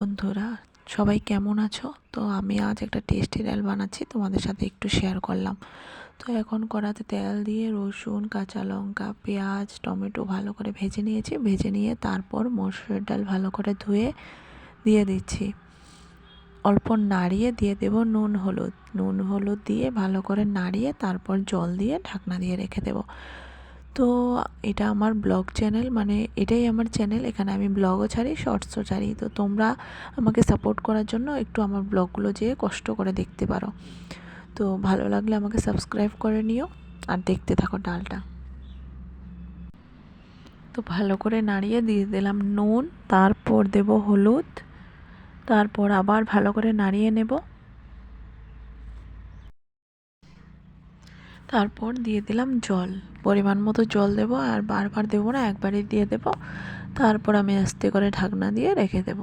বন্ধুরা, সবাই কেমন আছো? তো আমি আজ একটা টেস্টি ডাল বানাচ্ছি, তোমাদের সাথে একটু শেয়ার করলাম। তো এখন কড়াতে তেল দিয়ে রসুন, কাঁচা লঙ্কা, পেঁয়াজ, টমেটো ভালো করে ভেজে নিয়েছি। ভেজে নিয়ে তারপর মসুরের ডাল ভালো করে ধুয়ে দিয়ে দিচ্ছি। অল্প নাড়িয়ে দিয়ে দেব নুন হলুদ দিয়ে ভালো করে নাড়িয়ে তারপর জল দিয়ে ঢাকনা দিয়ে রেখে দেব। তো এটা আমার ব্লগ চ্যানেল, মানে এটাই আমার চ্যানেল। এখানে আমি ব্লগও ছাড়ি, শর্টসও ছাড়ি। তো তোমরা আমাকে সাপোর্ট করার জন্য একটু আমার ব্লগগুলো যেয়ে কষ্ট করে দেখতে পারো। তো ভালো লাগলে আমাকে সাবস্ক্রাইব করে নিও আর দেখতে থাকো ডালটা। তো ভালো করে নাড়িয়ে দিয়ে দিলাম নুন, তারপর দেব হলুদ, তারপর আবার ভালো করে নাড়িয়ে নেব। তারপর দিয়ে দিলাম জল, পরিমাণ মতো জল দেব, আর বারবার দেবো না, একবারই দিয়ে দেব। তারপর আমি আস্তে করে ঢাকনা দিয়ে রেখে দেব।